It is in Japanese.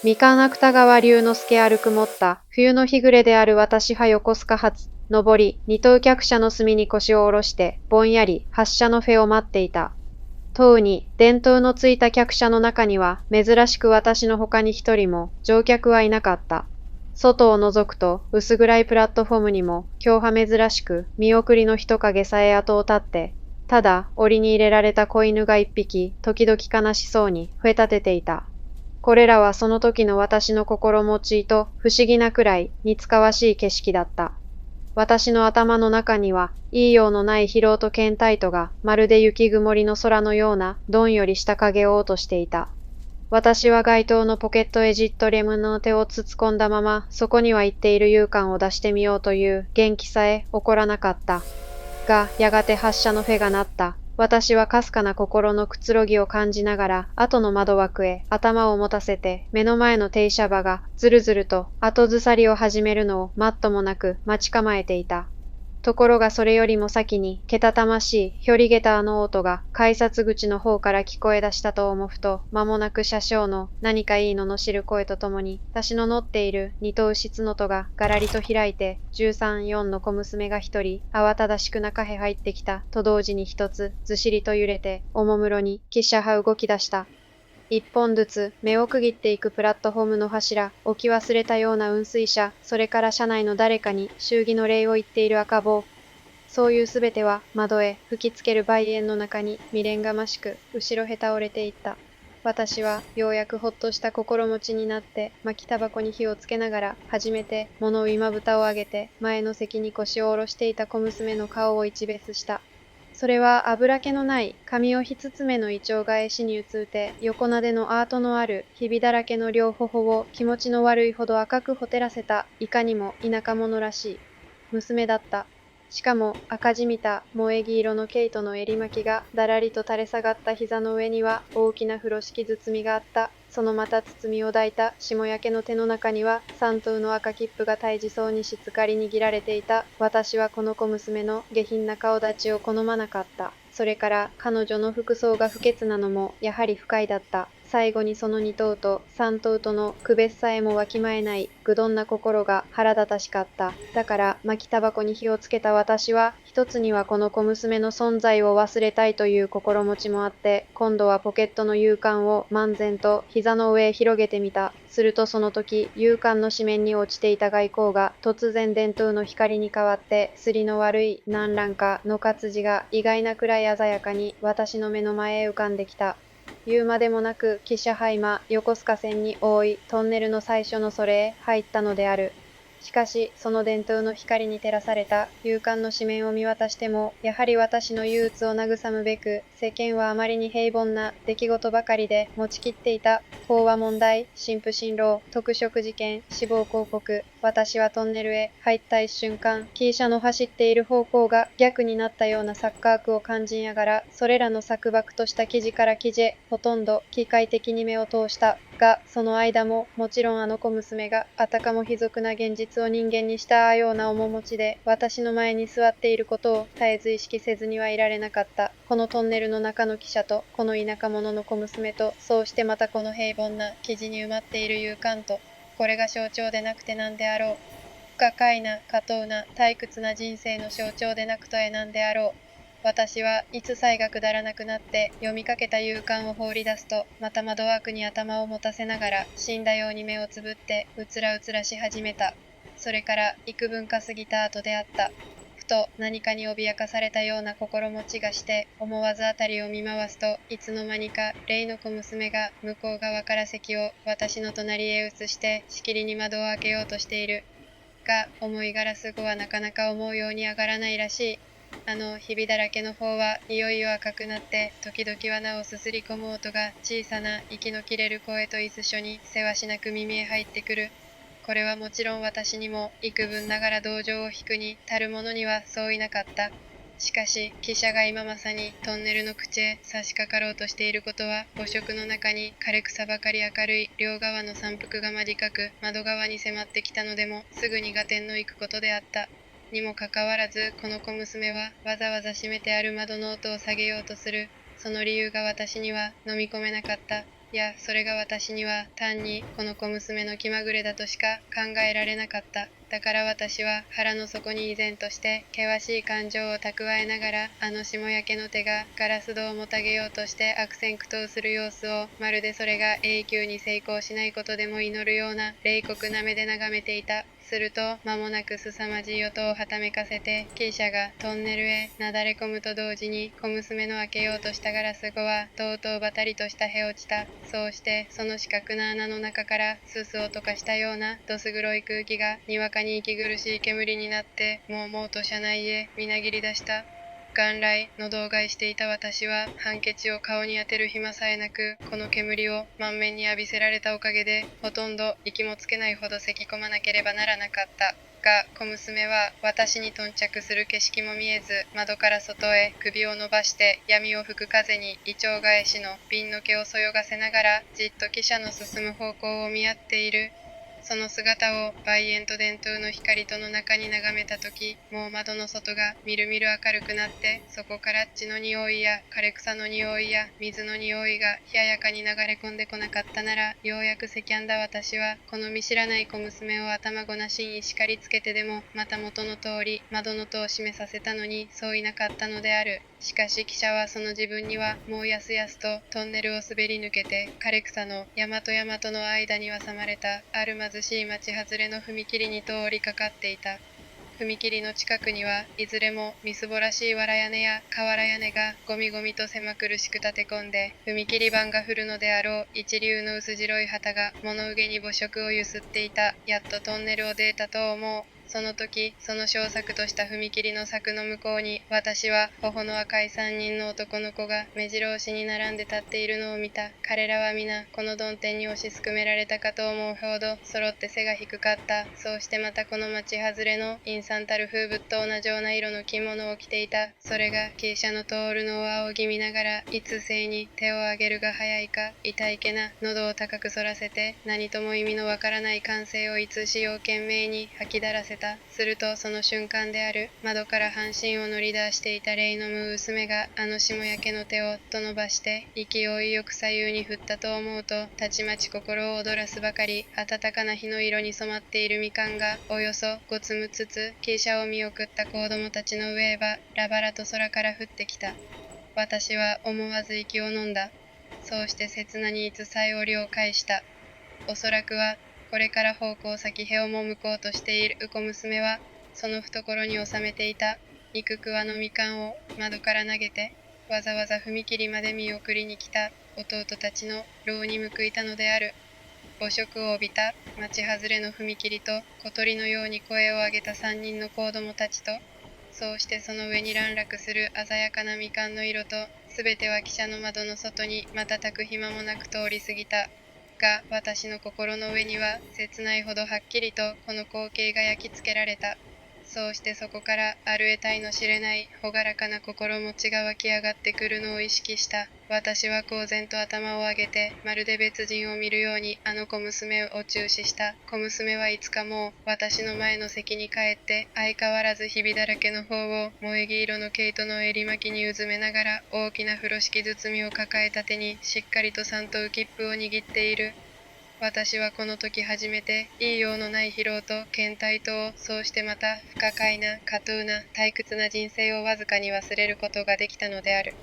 三河芥川龍之介歩くもった冬の日暮れである私は横須賀発上り二等客車の隅に腰を下ろしてぼんやり発車のフェを待っていた。塔に電灯のついた客車の中には珍しく私の他に一人も乗客はいなかった。外を覗くと薄暗いプラットフォームにも今日は珍しく見送りの人影さえ後を絶って、ただ檻に入れられた子犬が一匹時々悲しそうに吠え立てていた。これらはその時の私の心持ちと不思議なくらい似つかわしい景色だった。私の頭の中には、言いようのない疲労と倦怠とが、まるで雪曇りの空のような、どんよりした影を落としていた。私は街灯のポケットへじっとレムの手をつつ込んだまま、そこには言っている勇敢を出してみようという元気さえ起こらなかった。が、やがて発車のフェが鳴った。私はかすかな心のくつろぎを感じながら、後の窓枠へ頭を持たせて、目の前の停車場がずるずると後ずさりを始めるのを待っともなく待ち構えていた。ところがそれよりも先に、けたたましい、ひょりげたあの音が、改札口の方から聞こえ出したと思うと、間もなく車掌の何かいいのの知る声とともに、私の乗っている二等室の戸ががらりと開いて、13、4の小娘が一人、慌ただしく中へ入ってきた、と同時に一つ、ずしりと揺れて、おもむろに、汽車は動き出した。一本ずつ目を区切っていくプラットフォームの柱、置き忘れたような運水車、それから車内の誰かに祝儀の礼を言っている赤棒。そういうすべては窓へ吹きつける梅煙の中に未練がましく後ろへ倒れていった。私はようやくほっとした心持ちになって巻きタバコに火をつけながら初めて物今蓋を上げて前の席に腰を下ろしていた小娘の顔を一別した。それは油気のない髪をひつつめのイチョウ返しに移うて横なでのアートのあるひびだらけの両頬を気持ちの悪いほど赤くほてらせたいかにも田舎者らしい娘だった。しかも赤じみた萌え木色の毛糸の襟巻きがだらりと垂れ下がった膝の上には大きな風呂敷包みがあった。そのまた包みを抱いた霜焼けの手の中には三頭の赤切符が大事そうにしつかり握られていた。私はこの小娘の下品な顔立ちを好まなかった。それから彼女の服装が不潔なのもやはり不快だった。最後にその二頭と三頭との区別さえもわきまえない愚鈍な心が腹立たしかった。だから巻きタバコに火をつけた私は、一つにはこの小娘の存在を忘れたいという心持ちもあって、今度はポケットの勇敢を漫然と膝の上へ広げてみた。するとその時、勇敢の紙面に落ちていた外光が突然電灯の光に変わって、すりの悪い何乱かの活字が意外なくらい鮮やかに私の目の前へ浮かんできた。言うまでもなく汽車は今横須賀線に覆いトンネルの最初のそれへ入ったのである。しかしその電灯の光に照らされた勇敢の紙面を見渡してもやはり私の憂鬱を慰むべく世間はあまりに平凡な出来事ばかりで持ちきっていた。講和問題、神父新郎、特色事件、死亡広告。私はトンネルへ入った一瞬間、汽車の走っている方向が逆になったような錯覚を感じながら、それらの錯漠とした記事から記事へ、ほとんど機械的に目を通した。が、その間も、もちろんあの小娘が、あたかも卑俗な現実を人間にしたような面持ちで、私の前に座っていることを絶えず意識せずにはいられなかった。このトンネルの中の汽車と、この田舎者の小娘と、そうしてまたこの平凡な記事に埋まっている勇敢と、これが象徴でなくて何であろう。不可解な、下等な、退屈な人生の象徴でなくとえ何であろう。私はいつ才がくだらなくなって読みかけた勇敢を放り出すと、また窓枠に頭を持たせながら死んだように目をつぶってうつらうつらし始めた。それから幾分か過ぎた後であった。ふと何かに脅かされたような心持ちがして思わずあたりを見回すと、いつの間にか例の小娘が向こう側から席を私の隣へ移してしきりに窓を開けようとしている。が、重いガラス後はなかなか思うように上がらないらしい。あのひびだらけの方はいよいよ赤くなって、時々罠をすすり込む音が小さな息の切れる声と一緒にせわしなく耳へ入ってくる。これはもちろん私にも幾分ながら同情を引くに足る者にはそういなかった。しかし、汽車が今まさにトンネルの口へ差し掛かろうとしていることは、誤色の中に枯れ草ばかり明るい両側の山腹が間近く、窓側に迫ってきたのでも、すぐに合点のいくことであった。にもかかわらず、この小娘はわざわざ閉めてある窓の音を下げようとする。その理由が私には飲み込めなかった。いや、それが私には単にこの小娘の気まぐれだとしか考えられなかった。だから私は腹の底に依然として険しい感情を蓄えながら、あの霜焼けの手がガラス戸をもたげようとして悪戦苦闘する様子を、まるでそれが永久に成功しないことでも祈るような冷酷な目で眺めていた。すると間もなく凄まじい音をはためかせて、汽車がトンネルへなだれ込むと同時に、小娘の開けようとしたガラス戸はとうとうばたりとしたへ落ちた。そうしてその四角な穴の中からすすを溶かしたようなどす黒い空気がにわかに息苦しい煙になって、もうもうと車内へみなぎり出した。元来喉を害していた私は、ハンケチを顔に当てる暇さえなく、この煙を満面に浴びせられたおかげで、ほとんど息もつけないほど咳き込まなければならなかった。が、小娘は私に頓着する景色も見えず、窓から外へ首を伸ばして闇を吹く風にイチョウ返しの瓶の毛をそよがせながら、じっと汽車の進む方向を見合っている。その姿を梅煙と電灯の光との中に眺めたとき、もう窓の外がみるみる明るくなって、そこから血の匂いや枯れ草の匂いや水の匂いが冷ややかに流れ込んでこなかったなら、ようやくせきゃんだ私は、この見知らない小娘を頭ごなしに叱りつけてでも、また元の通り窓の戸を閉めさせたのに、そういなかったのである。しかし汽車はその自分にはもうやすやすとトンネルを滑り抜けて、枯れ草の山と山との間に挟まれたある貧しい町外れの踏切に通りかかっていた。踏切の近くにはいずれもみすぼらしい藁屋根や瓦屋根がゴミゴミと狭苦しく立て込んで、踏切板が降るのであろう一流の薄白い旗が物憂げに母色をゆすっていた。やっとトンネルを出たと思う。その時、その小作とした踏切の柵の向こうに、私は頬の赤い三人の男の子が目白押しに並んで立っているのを見た。彼らは皆、この曇天に押しすくめられたかと思うほど、揃って背が低かった。そうしてまたこの町外れの陰惨たる風物と同じような色の着物を着ていた。それが傾斜の通るのを仰ぎ見ながら、いつ静に手を上げるが早いか、痛いけな喉を高く反らせて、何とも意味のわからない歓声をいつしよう懸命に吐きだらせた。するとその瞬間である。窓から半身を乗り出していた霊のむ娘が、あの霜焼けの手をと伸ばして、勢いよく左右に振ったと思うと、たちまち心を躍らすばかり、暖かな火の色に染まっているみかんが、およそ5つむつつ、汽車を見送った子供たちの上へば、ラバラと空から降ってきた。私は思わず息を飲んだ。そうして刹那にいつさえ折を返した。おそらくは、これから方向先へをも向こうとしている小娘は、その懐に収めていた肉桑のみかんを窓から投げて、わざわざ踏切まで見送りに来た弟たちの牢に報いたのである。母色を帯びた町外れの踏切と、小鳥のように声を上げた三人の子供たちと、そうしてその上に乱落する鮮やかなみかんの色と、すべては汽車の窓の外に瞬く暇もなく通り過ぎた。が、私の心の上には切ないほどはっきりとこの光景が焼き付けられた。そうしてそこからある得体の知れない朗らかな心持ちが湧き上がってくるのを意識した。私は公然と頭を上げて、まるで別人を見るようにあの小娘を注視した。小娘はいつかもう私の前の席に帰って、相変わらずひびだらけの方を萌え木色の毛糸の襟巻きにうずめながら、大きな風呂敷包みを抱えた手にしっかりと三等切符を握っている。私はこの時初めて、言いようのない疲労と倦怠とを、そうしてまた不可解な、下等な、退屈な人生をわずかに忘れることができたのである。